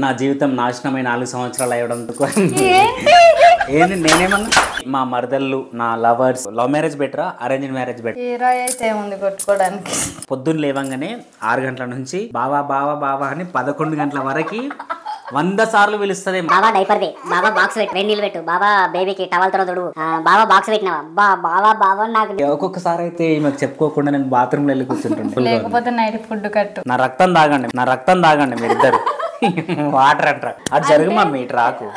నా జీవితం నాశనమై 4 సంవత్సరాలు అయ్యడంతో ఏంది నేనేమన్నా మా మరదళ్ళు నా లవర్స్ లవ్ మ్యారేజ్ బెటరా అరేంజ్డ్ మ్యారేజ్ బెటర్ అయితే ఉంది కొట్టుకోవడానికి. పొద్దున్న లేవంగానే 6 గంటల నుంచి బావా బావా బావా అని 11 గంటల వరకు 100 సార్లు పిలుస్తుంది. బాబా డైపర్ దే, బాబా బాక్స్ పెట్టు, వేడి నీళ్ళు పెట్టు, బాబా బేబీకి టవల్ తో తోడు, బాబా బాక్స్ పెట్టినావా, బాబా బాబా నాకు. ఒక్కొక్కసారి అయితే ఈమెకు చెప్పుకోకుండా నేను బాత్రూమ్ లో వెళ్ళి కూర్చుంటాను. లేకపోతే నైట్ ఫుడ్ కట్టు. నా రక్తం తాగండి మీరిద్దరు. వాటర్ అంటారా అది జరుగు మమ్మీ ఇటు రాకు.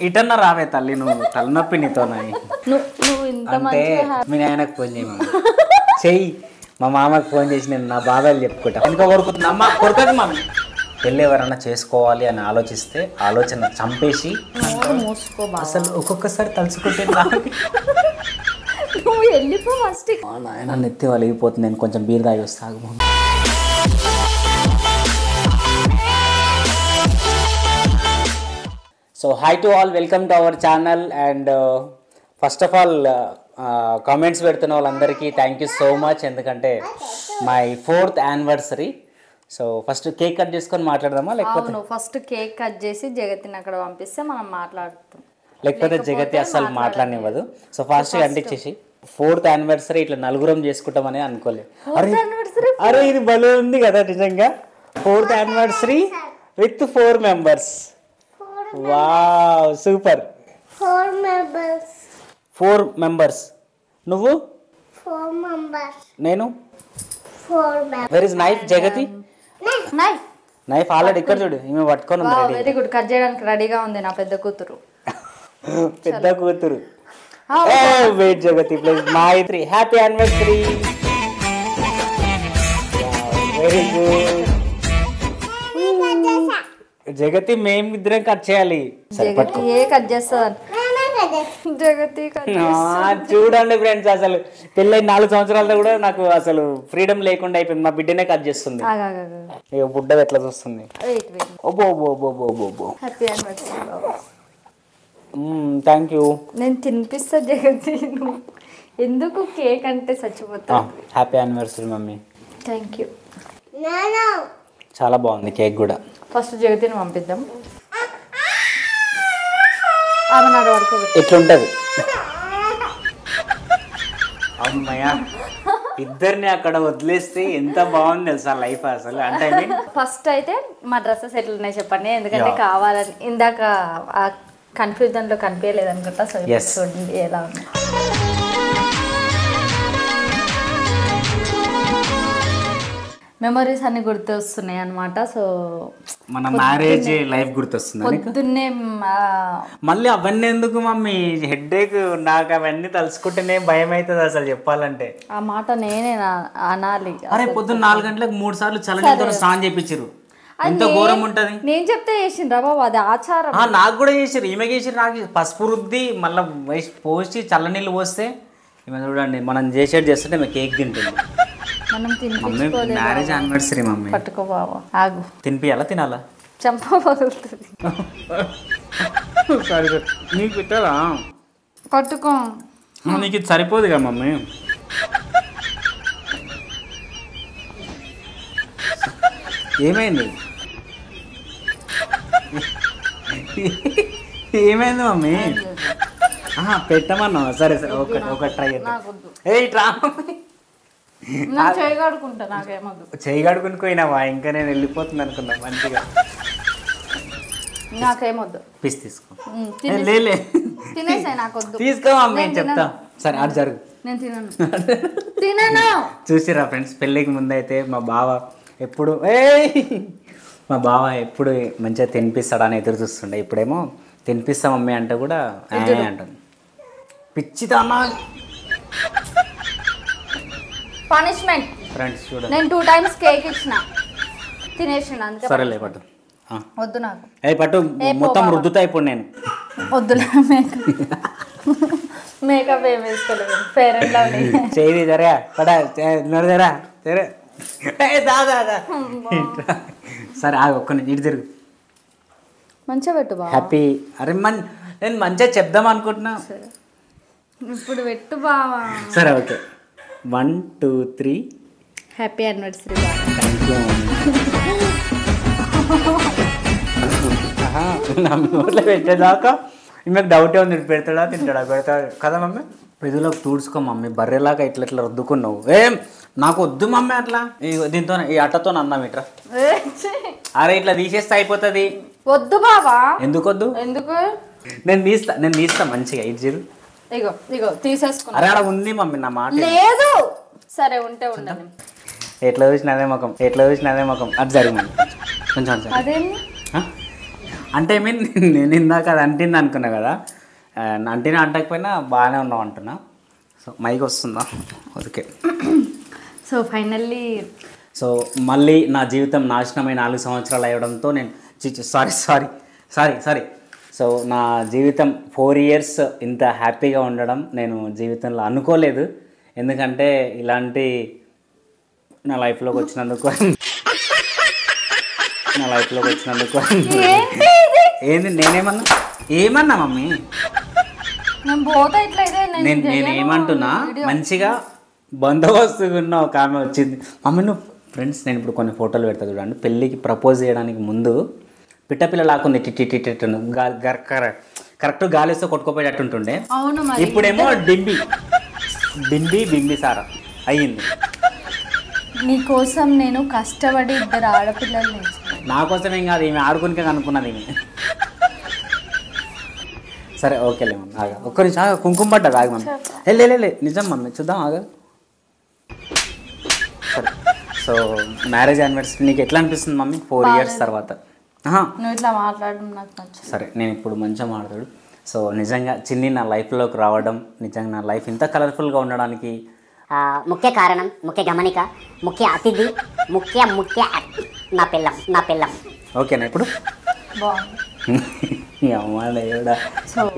ఇటన్నా రావే తల్లి, నువ్వు తలనొప్పి నీతో అంటే మీ నాయనకు ఫోన్ చేయమని చెయ్యి, మా మామకు ఫోన్ చేసి నేను నా బాబాయ్ చెప్పుకుంటా. ఇంకా కొడుకుతుంది అమ్మ కొడుకది మమ్మీ. పెళ్ళి ఎవరన్నా చేసుకోవాలి అని ఆలోచిస్తే ఆలోచన చంపేసి అసలు ఒక్కొక్కసారి తలుచుకుంటే నాయన నెత్తి వాళ్ళు అయిపోతుంది. నేను కొంచెం బీర్ తాగి వస్తాను mummy. So hi to all, welcome to our channel. And first of all comments పెడుతున్న వాళ్ళందరికీ థ్యాంక్ యూ సో మచ్. ఎందుకంటే my 4th anniversary. So first cake cut చేసుకొని మాట్లాడదామా, లేకపోతే ఫస్ట్ కేక్ కట్ చేసి జగతిని అక్కడ పంపిస్తే మనం మాట్లాడుతాం, లేకపోతే జగతి అసలు మాట్లాడనివ్వదు. సో ఫాస్ట్ అంటించేసి 4th యానివర్సరీ ఇట్లా నలుగురం చేసుకుంటామని అనుకోలేదు. అరే ఇది భలే ఉంది కదా నిజంగా. 4th anniversary with 4 members. Wow super. 4 members. నువ్వు 4 members. నేను 4 members. Where is knife Jagathi? Knife already ఇక్కడ చూడు, ఈమె పట్టుకొని ఉంది. Very good. కట్ చేయడానికి రెడీగా ఉంది నా పెద్ద కూతురు. పెద్ద కూతురు. Wait Jagati please. Maitri happy anniversary. Very good Jagati. మేమిద్దరం కట్ చేయాలి. ఏ కట్ చేస్తా జగతి. చూడండి ఫ్రెండ్స్, అసలు పెళ్ళైన 4 సంవత్సరాలతో కూడా నాకు అసలు ఫ్రీడమ్ లేకుండా అయిపోయింది. మా బిడ్డనే కట్ చేస్తుంది. ఇక బుడ్డది ఎట్లా చూస్తుంది. Thank you. నేను తినిపిస్తా జగతి. ఎందుకు కేక్ అంటే చచ్చిపోతా. Happy anniversary mummy. Thank you. చాలా బాగుంది కేక్ కూడా. ఫస్ట్ జగతిని పంపిద్దాం. ఆమె నాడు వరకు ఎట్లుంటది అమ్మయ్య. ఇద్దరిని అక్కడ వదిలేస్తే ఎంత బాగుంది తెలుసా లైఫ్ అసలు. అంటే ఫస్ట్ అయితే మా డ్రెస్సెస్ ఎట్లున్నాయి చెప్పండి, ఎందుకంటే కావాలని ఇందాక ఆ కన్ఫ్యూజన్ లో కనిపించలేదు అనుకుంటా. సో చూడండి ఎలా ఉంది. మెమరీస్ అన్ని గుర్తొస్తున్నాయి అనమాట. సో మన మ్యారేజ్ లైఫ్ గుర్తొస్తుంది. పొద్దున్నే మళ్ళీ అవన్నీ ఎందుకు మమ్మీ, హెడ్ఏక్. నాకు అవన్నీ తలుచుకుంటేనే భయం అవుతుంది అసలు చెప్పాలంటే. ఆ మాట నేనే అనాలి. అరే పొద్దున్న 4 గంటలకు 3 సార్లు చల్లనీతో స్నానం చేయించారు. ఎంత ఘోరం ఉంటది. నేను చెప్తే చేసిండ్రా బాబు, అది ఆచారం. నాకు కూడా చేసారు, ఈమె చేసారు. నాకు పసుపు రుద్ది మళ్ళీ పోసి చల్లనీళ్ళు పోస్తే ఈమె చూడండి మనం చేసేది చేస్తుంటే మేము కేక్ తింటుంది. Marriage anniversary mummy. పట్టుకో బాబా, ఆగు. తినిపియాలా తినాలా? చంప పగులుతుంది. సరే నీకు పెట్టాలా? పట్టుకో. నీకు ఇది సరిపోదు కదా మమ్మీ. ఏమైంది ఏమైంది మమ్మీ? పెట్టమన్నా. సరే సరే ఒక ట్రై చేయి కడుకుని పోయినావా? ఇంకా నేను వెళ్ళిపోతుంది అనుకున్నా మంచిగా. నాకేమొద్దు. పీస్ తీసుకో. లేలే తీసుకో మమ్మీ చెప్తా. సరే అది జరుగు. నేను తినను. చూసిరా ఫ్రెండ్స్, పెళ్ళికి ముందు అయితే మా బావ ఎప్పుడు మంచిగా తినిపిస్తాడని ఎదురు చూస్తుండే. ఇప్పుడేమో తినిపిస్తా మమ్మీ అంటే కూడా అంటాను. పిచ్చిదామా పనిష్మెంట్. ఫ్రెండ్స్ చూడండి, నేను 2 times కేక్ ఇచ్చిన తినేసిన. సరేలే పట్టు. వద్దు నాకు. పట్టు మొత్తం రుద్దుతా ఇప్పుడు నేను. వద్దులే. మేకప్ ఏం వేసుకోలేదు. ఫెయిర్ అండ్ లవ్లీ చేయి జరా పడా జరా సరే. సరే ఒక్క నుంచి ఇటు తిరుగు. మంచిగా పెట్టు బావ. హ్యాపీ. అరే నేను మంచిగా చెప్దాం అనుకుంటున్నా. ఇప్పుడు పెట్టు బావా. సరే okay. 1 2 3 happy anniversary. Thank you. నా నోట్లో పెట్టేదాకా ఈమెకు డౌటే ఉంది, పెడతాడా తింటాడా పెడతాడా కదా మమ్మీ. పెదవులోకి తుడుచుకో మమ్మీ, బర్రెలాగా ఇట్లా ఇట్లా రుద్దుకున్నావు. ఏం నాకు వద్దు మమ్మీ అట్లా. దీంతో ఈ అట్టతో అన్నాం ఇట్లా. అరే ఇట్లా తీసేస్తే అయిపోతుంది. వద్దు బావా. ఎందుకు వద్దు? ఎందుకు? నేను తీస్తా మంచిగా. ఇటు ఇగో ఇగో తీసేసుకున్నా. అరే అలా ఉంది మమ్మీ నా మాట. లేదు సరే ఉంటే ఉండదు. ఎట్లా చూసిన అదే ముఖం అది జరిగింది కొంచెం. అదేంటి అంటే నేను ఇందాక అది అంటింది అనుకున్నా కదా, అంటినా అంటకపోయినా బాగానే ఉన్నావు అంటున్నా. సో మైక్ వస్తుందా? ఓకే. సో ఫైనల్లీ మళ్ళీ నా జీవితం నాశనమై 4 సంవత్సరాలు అయ్యడంతో నేను సారీ. సో నా జీవితం 4 years ఇంత హ్యాపీగా ఉండడం నేను జీవితంలో అనుకోలేదు. ఎందుకంటే ఇలాంటి నా లైఫ్లోకి వచ్చినందుకు ఏంది ఏమన్నా మమ్మీ? నేనేమంటున్నా, మంచిగా బందోబస్తుగా ఉన్న ఒక ఆమె వచ్చింది. మమ్మీ నువ్వు ఫ్రెండ్స్, నేను ఇప్పుడు కొన్ని ఫోటోలు పెడతా చూడండి. పెళ్ళికి ప్రపోజ్ చేయడానికి ముందు పిట్టపిల్ల లాక్కుంది, టిట్టిట్టిట్టు కరెక్ట్ గాలి వస్తే కొట్టుకోపోయేటట్టుంటుండే. ఇప్పుడేమో బింబి సారా అయ్యింది. నీకోసం నేను కష్టపడి 2 ఆడపిల్లలు. నా కోసం ఏం కాదు, ఈమె ఆడుకునికే అనుకున్నది ఈమె. సరే ఓకేలే మమ్మీ, ఆగా ఒక్క నిమిషం ఆగా. కుంకుమ పడ్డది ఆగ మమ్మీ. లే నిజం మమ్మీ, చూద్దాం ఆగా. సరే సో మ్యారేజ్ యానివర్సరీ నీకు ఎట్లా అనిపిస్తుంది మమ్మీ 4 years తర్వాత? సరే నేను ఇప్పుడు మంచిగా మాట్లాడు. సో నిజంగా చిన్ని నా లైఫ్లోకి రావడం, నిజంగా నా లైఫ్ ఇంత కలర్ఫుల్గా ఉండడానికి ముఖ్య కారణం, ముఖ్య గమనిక, ముఖ్య అతిథి, ముఖ్య నా పిల్లం. ఓకేనా ఇప్పుడు?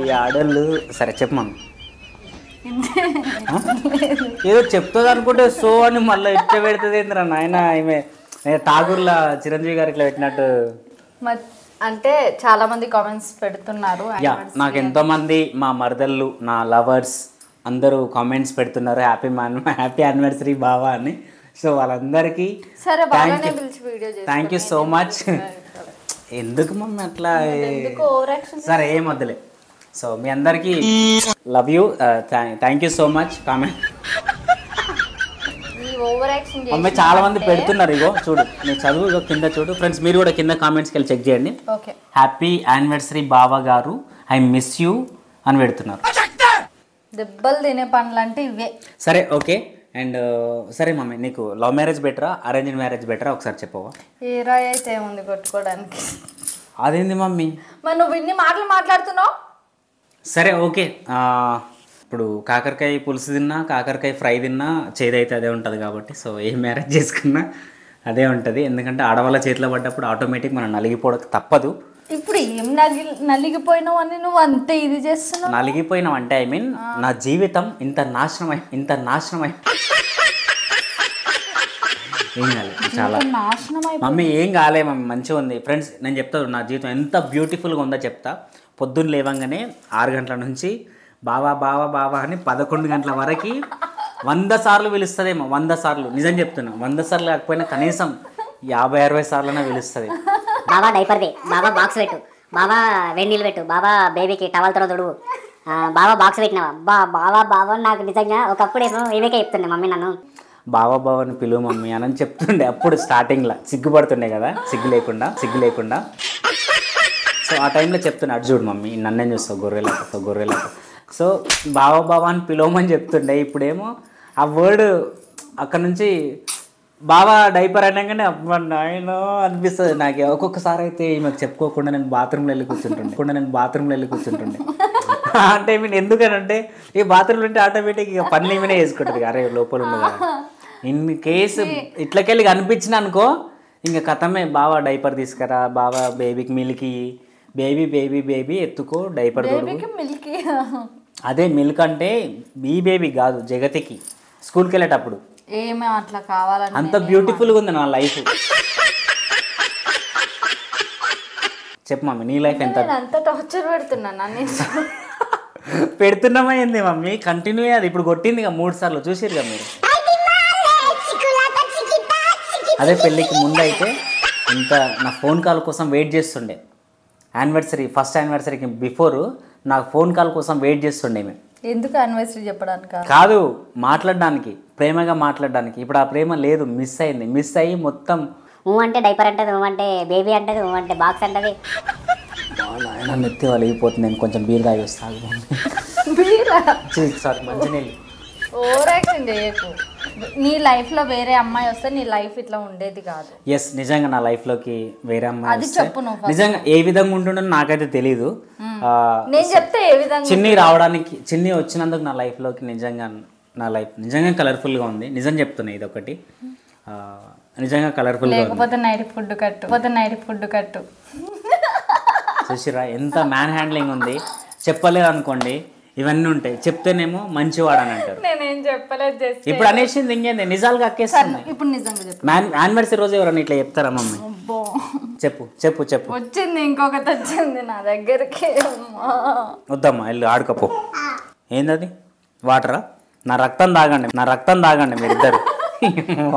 ఈ ఆడోళ్ళు. సరే చెప్పు మమ్మీ. ఏదో చెప్తుంది అనుకుంటే సో అని మళ్ళీ ఇట్లా పెడుతుంది ఏంద్రా నాయన. ఈమె ఠాగూర్లా చిరంజీవి గారు ఇట్లా పెట్టినట్టు. అంటే చాలా మంది కామెంట్స్ పెడుతున్నారు. నాకు ఎంతో మంది మా మరదళ్ళు, నా లవర్స్ అందరూ కామెంట్స్ పెడుతున్నారు హ్యాపీ యానివర్సరీ బావా అని. సో వాళ్ళందరికీ థ్యాంక్ యూ సో మచ్. ఎందుకు మమ్మీ అట్లా? సరే ఏం వద్దులే. సో మీ అందరికీ love you, thank you so much. Comment mummy చాలా మంది పెడుతున్నారు. ఇగో చూడు, నువ్వు చదువు, ఇగో కింద చూడు ఫ్రెండ్స్. మీరు కూడా కింద కామెంట్స్కి వెళ్ళి చెక్ చేయండి. హ్యాపీ యానివర్సరీ బావా గారు, ఐ మిస్ యూ అని పెడుతున్నారు. దెబ్బలు తినే పనులు అంటే ఇవే. సరే ఓకే. అండ్ సరే మమ్మీ, నీకు లవ్ మ్యారేజ్ బెటరా అరేంజ్డ్ మ్యారేజ్ బెటరా ఒకసారి చెప్పవా? ఏ రాయి అయితే ఏముంది కొట్టుకోవడానికి. అదేంది మమ్మీ మరి నువ్వు ఇన్ని మాటలు మాట్లాడుతున్నావు? సరే ఓకే. ఇప్పుడు కాకరకాయ పులుసు తిన్నా, కాకరకాయ ఫ్రై తిన్నా చేదైతే అదే ఉంటుంది కాబట్టి, సో ఏ మ్యారేజ్ చేసుకున్నా అదే ఉంటుంది. ఎందుకంటే ఆడవాళ్ళ చేతిలో పడ్డప్పుడు ఆటోమేటిక్ మనం నలిగిపోవడం తప్పదు. ఇప్పుడు ఏం నలిగిపోయినావు అని నువ్వు అంతే ఇది చేస్తున్నావు? నలిగిపోయినావు అంటే ఐ మీన్ నా జీవితం ఇంత నాశనమై ఏం కాలేదు, చాలా మమ్మీ ఏం కాలే మమ్మీ, మంచిగా ఉంది. ఫ్రెండ్స్ నేను చెప్తాను నా జీవితం ఎంత బ్యూటిఫుల్గా ఉందో చెప్తా. పొద్దున్న లేవంగానే 6 గంటల నుంచి బావా బావా బావా అని 11 గంటల వరకు 100 సార్లు పిలుస్తుందేమో. 100 సార్లు నిజం చెప్తున్నా. 100 సార్లు కాకపోయినా కనీసం 50-60 సార్లైనా పిలుస్తుంది. బాబా డైపర్ దే, బాబా బాక్స్ పెట్టు, బాబా వేడి నీళ్ళు పెట్టు, బాబా బేబీకి టవల్ తో తుడువు, బాబా బాక్స్ పెట్టినావా, బాబా నాకు నిజంగా ఒకప్పుడు ఏమో ఏమేకే చెప్తుండే మమ్మీ నన్ను. బావా బావని పిలువు మమ్మీ అని చెప్తుండే అప్పుడు స్టార్టింగ్లో. సిగ్గుపడుతుండే కదా, సిగ్గు లేకుండా. సో ఆ టైంలో చెప్తుండే, అటు చూడు మమ్మీ నన్నేం చూస్తావు గొర్రెలకు. సో బావా అని పిలవమని చెప్తుండే. ఇప్పుడేమో ఆ వర్డ్ అక్కడ నుంచి బావా డైపర్ అనగానే అబ్బా నాయనో అనిపిస్తుంది నాకు. ఒక్కొక్కసారి అయితే ఈమెకు చెప్పుకోకుండా నేను బాత్రూంలో వెళ్ళి కూర్చుంటుండే. అంటే మీన్ ఎందుకనంటే ఈ బాత్రూంలో ఉంటే ఆటోమేటిక్ ఇక పనులు ఏమైనా వేసుకుంటుంది. అరే లోపల ఉండదు. ఇన్ కేసు ఇట్లకెళ్ళి కనిపించిన అనుకో, ఇంకా కథమే. బావా డైపర్ తీసుకురా, బావా బేబీకి మిల్క్, బేబీ ఎత్తుకో డైపర్ మిల్క్. అదే మిల్క్ అంటే ఈ బేబీ కాదు, జగతికి స్కూల్కి వెళ్ళేటప్పుడు. ఏమో అట్లా కావాలని అంత బ్యూటిఫుల్గా ఉంది నా లైఫ్. చెప్పు మమ్మీ నీ లైఫ్ ఎంత? అంత టార్చర్ పెడుతున్నామా ఏంది మమ్మీ? కంటిన్యూ అది. ఇప్పుడు కొట్టింది 3 సార్లు చూసిరు కదా మీరు. అదే పెళ్ళికి ముందు అయితే ఇంత నా ఫోన్ కాల్ కోసం వెయిట్ చేస్తుండే. యానివర్సరీ ఫస్ట్ యానివర్సరీకి బిఫోర్ నాకు ఫోన్ కాల్ కోసం వెయిట్ చేస్తుండే మేము. ఎందుకు యానివర్సరీ చెప్పడానికి కాదు, మాట్లాడడానికి, ప్రేమగా మాట్లాడడానికి. ఇప్పుడు ఆ ప్రేమ లేదు, మిస్ అయింది. మిస్ అయ్యి మొత్తం అంటే డైపర్ అంటది, అంటే బేబీ అంటది, అంటే బాక్స్ అంటది. ఆయన నెత్తి వాళ్ళు అయిపోతుంది. నేను కొంచెం బీర్ తాగి వస్తాను. సారీ, మంచినీళ్ళు. ఓవర్ యాక్షన్ చేయకు. నీ లైఫ్లో వేరే అమ్మాయి వస్తే నీ లైఫ్ ఇట్లా ఉండేది కాదు. ఎస్, నిజంగా నా లైఫ్లోకి వేరే అమ్మాయి అది చెప్పు నువ్వు. నిజంగా ఏ విధంగా ఉంటుండో నాకైతే తెలీదు. నేను చెప్తే ఏ విధంగా చిన్ని వచ్చినందుకు నా లైఫ్లోకి నిజంగా నా లైఫ్ నిజంగా కలర్ఫుల్గా ఉంది. నిజం చెప్తున్నా, ఇది ఒకటి నిజంగా కలర్ఫుల్గా ఉంది. లేకపోతే నైట్ ఫుడ్ కట్టు చూసిరా ఎంత మ్యాన్ హ్యాండ్లింగ్ ఉంది. చెప్పలేదు అనుకోండి, ఇవన్నీ ఉంటాయి. చెప్తేనేమో మంచివాడు అని అంటారు. నేనేం చెప్పలేదు. ఇప్పుడు అనేసింది ఇంకేంది, నిజాలుగా అక్కేస్తున్నాయి. ఇప్పుడు నిజంగా చెప్పు. యానివర్సరీ రోజు ఎవరన్నా ఇట్లా చెప్తారా మమ్మీ? చెప్పు చెప్పు చెప్పు. వచ్చింది ఇంకొకటి వచ్చింది నా దగ్గరికి. వద్దమ్మా, వెళ్ళి ఆడుకోపో. ఏందది? వాటరా? నా రక్తం తాగండి మీరిద్దరు.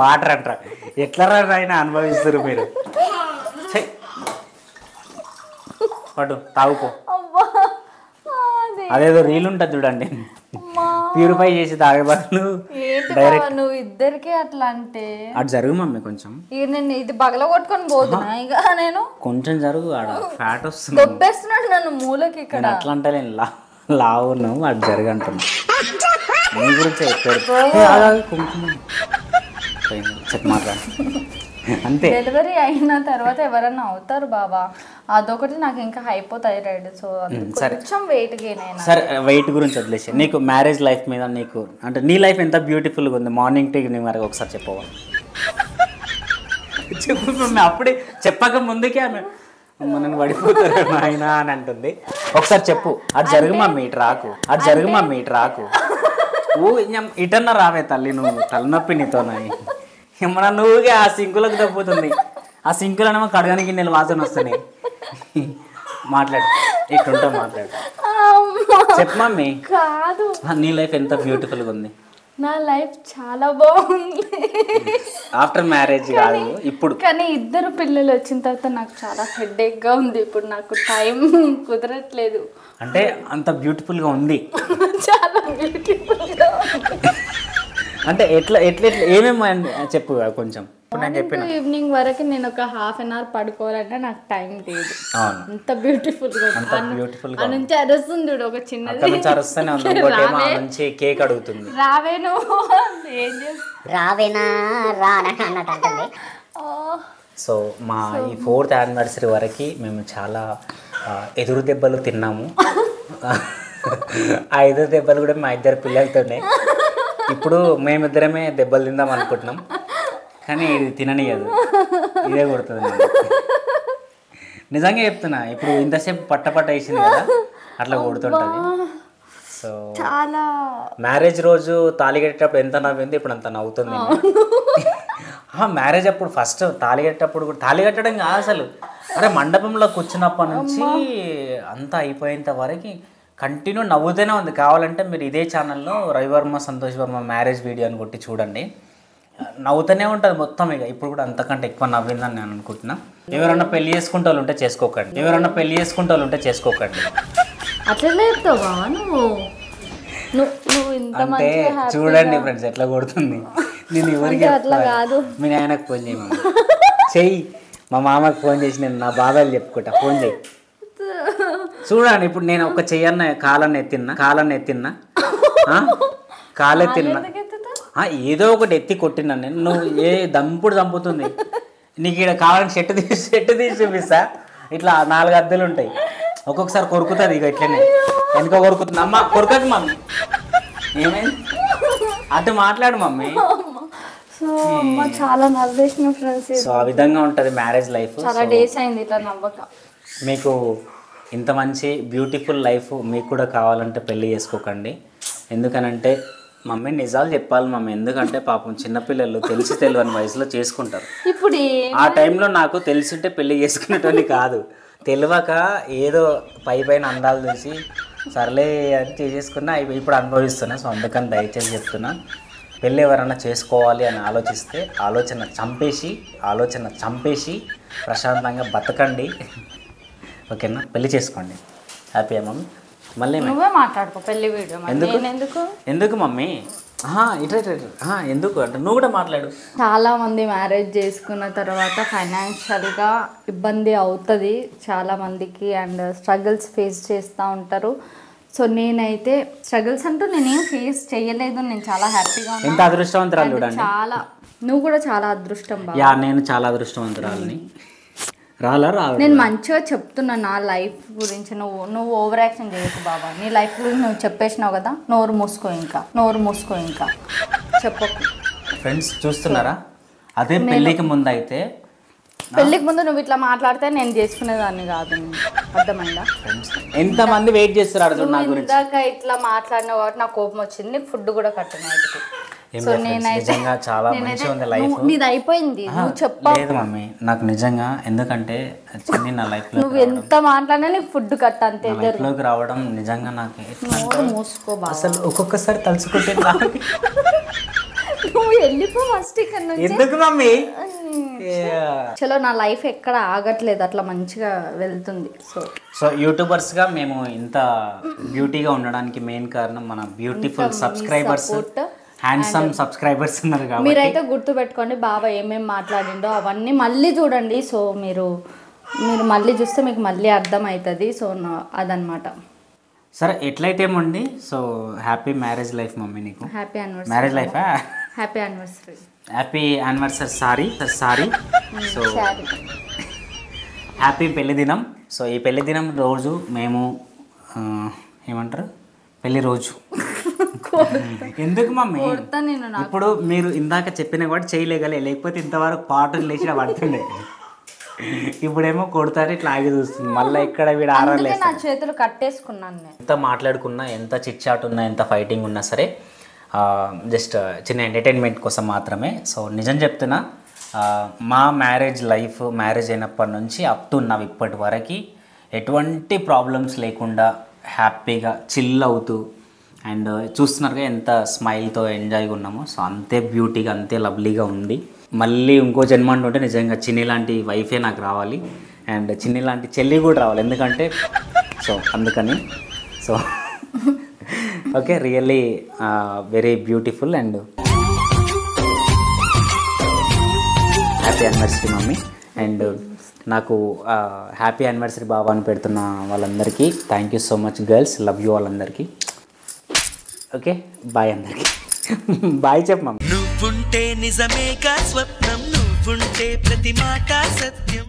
వాటర్ అంటారా? ఎట్లా అయినా అనుభవిస్తారు మీరు. పడు, తాగుపో. అదేదో రీల్ ఉంటుంది చూడండి, ప్యూరిఫై చేసి తాగే బదులు డైరెక్ట్. నువ్వు ఇద్దరికి అట్లా అంటే అటు జరుగు మమ్మీ, కొంచెం. నేను ఇది బగల కొట్టుకొని పోతున్నా ఇక. నేను కొంచెం జరుగు, ఆడ ఫ్యాట్ వస్తుంది. దొబ్బేస్తున్నాడు నన్ను మూలకి ఇక్కడ. అట్లా అంటే నేను లావును, అటు జరగంటున్నా. నీ గురించి మాట్లాడు అంతే. డెలివరీ అయిన తర్వాత ఎవరన్నా అవుతారు బాబా, అదొకటి నాకు ఇంకా హైపోథైరాయిడ్. సో కొంచెం వెయిట్ గెయిన్ అయినా. సరే, వెయిట్ గురించి వదిలేసి నీకు మ్యారేజ్ లైఫ్ మీద నీకు అంటే నీ లైఫ్ ఎంత బ్యూటిఫుల్గా ఉంది మార్నింగ్ టు ఈవినింగ్ వరకు ఒకసారి చెప్పవా? చెప్పు మమ్మీ. అప్పుడే చెప్పక ముందుకే ఆమె మనని పడిపోతారు ఆయన అని అంటుంది. ఒకసారి చెప్పు. అటు జరుగు మమ్మీ, ఇటు రాకు. ఇటన్నా రావే తల్లి, నువ్వు తలనొప్పి నీతోనాయి. ఏమన్నా నువ్వుగా ఆ సింకులకు తప్పుతుంది. ఆ సింకులనేమో కడగానికి నేను వాసన వస్తున్నాయి. మాట్లాడు, ఇట్టుంటా మాట్లాడు. చెప్పు మమ్మీ. కాదు, నీ లైఫ్ ఎంత బ్యూటిఫుల్గా ఉంది. నా లైఫ్ చాలా బాగుంది ఆఫ్టర్ మ్యారేజ్ కాదు ఇప్పుడు. కానీ ఇద్దరు పిల్లలు వచ్చిన తర్వాత నాకు చాలా హెడేక్గా ఉంది. ఇప్పుడు నాకు టైం కుదరట్లేదు. అంటే అంత బ్యూటిఫుల్గా ఉంది. చాలా బ్యూటిఫుల్గా ఉంది. అంటే ఎట్లా ఎట్లా ఏమేమి చెప్పు కొంచెం. ఇప్పుడు నేను చెప్పిన ఈవినింగ్ వరకు నేను ఒక హాఫ్ అన్ అవర్ పడుకోవాలంటే నాకు టైం లేదు. అంత బ్యూటిఫుల్గా ఆ నుంచి అరుస్తుంది ఒక చిన్నది అరుస్తూనే ఉంది. ఇంకోటేమో ఆ నుంచి కేక్ అడుగుతుంది. రావేను ఏం చేస్తా రావేనా రా అన్నట్టు అంటుంది. సో మా ఈ 4th యానివర్సరీ వరకు మేము చాలా ఎదురు దెబ్బలు తిన్నాము. ఆ ఎదురు దెబ్బలు కూడా మా ఇద్దరు పిల్లలతోనే. ఇప్పుడు మేమిద్దరమే దెబ్బలు తిందాం అనుకుంటున్నాం, కానీ ఇది తిననియదు, ఇదే కొడుతుంది. నిజంగా చెప్తున్నా, ఇప్పుడు ఇంతసేపు పట్ట వేసింది కదా, అట్లా కొడుతుంటుంది. సో చాలా మ్యారేజ్ రోజు తాళి కట్టేటప్పుడు ఎంత నవ్వింది, ఇప్పుడు అంత నవ్వుతుంది. మ్యారేజ్ అప్పుడు ఫస్ట్ తాళి కట్టేటప్పుడు కూడా, తాళి కట్టడం కాదు అసలు, అరే మండపంలో కూర్చున్నప్పటి నుంచి అంతా అయిపోయేంత వరకు కంటిన్యూ నవ్వుతూనే ఉంది. కావాలంటే మీరు ఇదే ఛానల్లో రవివర్మ సంతోష్ వర్మ మ్యారేజ్ వీడియో అని కొట్టి చూడండి, నవ్వుతూనే ఉంటుంది మొత్తం. ఇక ఇప్పుడు కూడా అంతకంటే ఎక్కువ నవ్విందని నేను అనుకుంటున్నా. ఎవరన్నా పెళ్లి చేసుకుంటే వాళ్ళు ఉంటే చేసుకోకండి. అట్లనే చెప్తావా నువ్వు? అంటే చూడండి ఫ్రెండ్స్ ఎట్లా కొడుతుంది. నేను ఎవరికి అట్లా కాదు, మీ నాయనకు ఫోన్ చెయ్యి, మా మామకు ఫోన్ చేసి నేను నా బాబాయ్ చెప్పుకుంటా, ఫోన్ చేయి. చూడండి ఇప్పుడు నేను ఒక చెయ్యన్న కాలన్నీ ఎత్తిన్నా ఏదో ఒకటి ఎత్తి కొట్టినా నేను. నువ్వు ఏ దంపుడు చంపుతుంది నీకు. ఇక్కడ కావాలని షెట్ తీసి చూపిస్తా. ఇట్లా 4 అద్దెలు ఉంటాయి, ఒక్కొక్కసారి కొరుకుతుంది. ఇక ఇట్లనే వెనుక కొరుకుతుంది. అమ్మ కొరకదు మమ్మీ, ఏమైంది అటు మాట్లాడు మమ్మీ. చాలా నవ్వేసిన ఫ్రెండ్స్. సో ఆ విధంగా ఉంటుంది మ్యారేజ్ లైఫ్. చాలా డేస్ అయింది ఇట్లా నవ్వక. మీకు ఇంత మంచి బ్యూటిఫుల్ లైఫ్ మీకు కూడా కావాలంటే పెళ్లి చేసుకోకండి. ఎందుకనంటే మమ్మీ నిజాలు చెప్పాలి మమ్మీ, ఎందుకంటే పాపం చిన్నపిల్లలు తెలియని వయసులో చేసుకుంటారు. ఇప్పుడు ఆ టైంలో నాకు తెలిసింటే పెళ్లి చేసుకునేటోని కాదు, తెలియక ఏదో పైన అందాలు చూసి సర్లే అని చేసేసుకున్నా, ఇప్పుడు అనుభవిస్తున్నా. సో అందుకని దయచేసి చెప్తున్నా, పెళ్ళి ఎవరన్నా చేసుకోవాలి అని ఆలోచిస్తే ఆలోచన చంపేసి ప్రశాంతంగా బతకండి. ఓకేనా, పెళ్లి చేసుకోండి. Happy mummy. మళ్ళీ నువ్వే మాట్లాడుకో పెళ్లి వీడియో. ఎందుకు మమ్మీ? ఇట్లా ఎందుకు అంటే నువ్వు కూడా మాట్లాడు. చాలా మంది మ్యారేజ్ చేసుకున్న తర్వాత ఫైనాన్షియల్గా ఇబ్బంది అవుతుంది చాలా మందికి, అండ్ స్ట్రగుల్స్ ఫేస్ చేస్తూ ఉంటారు. సో నేనైతే స్ట్రగుల్స్ అంటూ నేనేం ఫేస్ చేయలేదు, నేను చాలా హ్యాపీగా ఉన్నాను. ఎంత అదృష్టవంతురాలు చూడండి. చాలా, నువ్వు కూడా చాలా అదృష్టం బాబా. యా, నేను చాలా అదృష్టవంతురాలని. నేను మంచిగా చెప్తున్నా నా లైఫ్ గురించి. నువ్వు ఓవర్ యాక్షన్ చేయకు బాబా. నీ లైఫ్ గురించి నువ్వు చెప్పేసినావు కదా, నోరు మూసుకో ఇంకా చెప్పకు. ఫ్రెండ్స్ చూస్తున్నారా, అదే పెళ్ళికి ముందు అయితే, పెళ్ళికి ముందు నువ్వు ఇట్లా మాట్లాడితే నేను చేసుకునేదాన్ని కాదు, అర్థమైందా? ఎంతమంది వెయిట్ చేస్తున్నారు నా గురించి. ఇందాక ఇట్లా మాట్లాడినావు కాబట్టి నాకు కోపం వచ్చింది, నీకు ఫుడ్ కూడా కట్టిన. సో నిజంగా చాలా మంచిగా ఉంది లైఫ్. నీది అయిపోయింది, నువ్వు చెప్పలేదు. లేదు మమ్మీ, నాకు నిజంగా ఎందుకంటే చిన్ని నా లైఫ్ లో నువ్వు ఎంత మాట్లాడినా నీకు ఫుడ్ కట్ట అంతే. లైఫ్ లోకి రావడం నిజంగా నాకు మూసుకో బాబా. అసలు ఒక్కొక్కసారి తలుచుకుంటే నువ్వు వెళ్ళిపో ఫస్ట్ ఇక్కడ నుంచి. ఎందుకు మమ్మీ? చలో, నా లైఫ్ ఎక్కడ ఆగట్లేదు, అట్లా మంచిగా వెళ్తుంది. సో యూట్యూబర్స్ గా మేము ఇంత బ్యూటీగా ఉండడానికి మెయిన్ కారణం మన బ్యూటిఫుల్ సబ్స్క్రైబర్స్, హ్యాండ్సమ్ సబ్స్క్రైబర్స్ ఉన్నారు కాబట్టి. మీరైతే గుర్తు పెట్టుకోండి, బాబా ఏమేమి మాట్లాడిండో అవన్నీ మళ్ళీ చూడండి. సో మీరు మళ్ళీ చూస్తే మీకు మళ్ళీ అర్థమవుతుంది. సో అదనమాట. సరే, ఎట్లయితే ఏమండి. So happy marriage life mummy నీకు. Happy anniversary. Marriage life happy anniversary. Happy anniversary. Sorry. So happy పెళ్లి దినం. సో ఈ పెళ్లి దినం రోజు మేము ఏమంటారు, పెళ్లి రోజు. ఎందుకు మమ్మీ? ఇప్పుడు మీరు ఇందాక చెప్పిన కూడా చేయలేగలే, లేకపోతే ఇంతవరకు పాటలు లేచిన పడుతుండే. ఇప్పుడేమో కొడతారు, ఇట్లా ఆగి చూస్తుంది. మళ్ళీ ఇక్కడ వీడు ఆరలేదు. నా చేతులు కట్టేసుకున్నాను నేను. ఎంత మాట్లాడుకున్నా, ఎంత చిట్ చాట్ ఉన్నా, ఎంత ఫైటింగ్ ఉన్నా సరే జస్ట్ చిన్న ఎంటర్టైన్మెంట్ కోసం మాత్రమే. సో నిజం చెప్తున్నా, మా మ్యారేజ్ లైఫ్, మ్యారేజ్ అయినప్పటి నుంచి అప్ టు నవ్ ఇప్పటి వరకు ఎటువంటి ప్రాబ్లమ్స్ లేకుండా హ్యాపీగా చిల్ అవుతూ, అండ్ చూస్తున్నారుగా ఎంత స్మైల్తో ఎంజాయ్గా ఉన్నామో. సో అంతే బ్యూటీగా, అంతే లవ్లీగా ఉంది. మళ్ళీ ఇంకో జన్మ ఉంటే నిజంగా చిన్ని లాంటి వైఫే నాకు రావాలి, అండ్ చిన్ని లాంటి చెల్లి కూడా రావాలి. ఎందుకంటే సో అందుకని. So okay, really very beautiful and happy anniversary mummy. And నాకు హ్యాపీ యానివర్సరీ బాబా అని పెడుతున్న వాళ్ళందరికీ thank you so much girls, love you వాళ్ళందరికీ. ఓకే, బాయ్ అందరికి. బాయ్ చెప్పమా. నువ్వుంటే నిజమేగా స్వప్నం, నువ్వుంటే ప్రతి మాట సత్యం.